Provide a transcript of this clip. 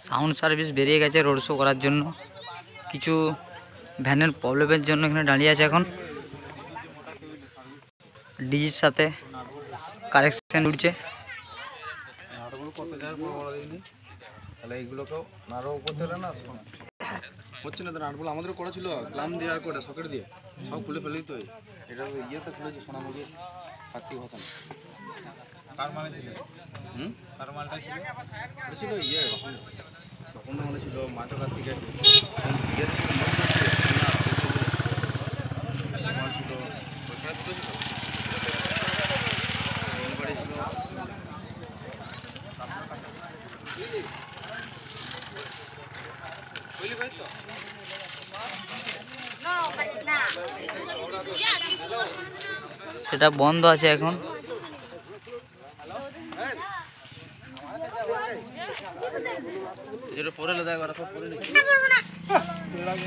Sound service বেরিয়ে গেছে road show করার জন্য। কিছু ভ্যানের প্রবলেমের জন্য এখানে দাঁড়িয়ে আছে এখন। ডিজির সাথে কারেকশন উঠছে। তাহলে এইগুলোকেও নাড়াও করতে হলে না হচ্ছে না। তো নাটগুলো আমাদেরও করা ছিল গ্লাম দিয়ে আর করে সকেট দিয়ে সব খুলে ফেলেই তো। এটা ইয়েতে খুলেছে সোনামুখী কার্তিক ভাষণ। কার মানে ছিল? কার মালটা ছিল ইয়ে তখন মানে ছিল মাঝো কার্তিকে ইয়ে ছিল সেটা বন্ধ আছে এখন। পরে দেখ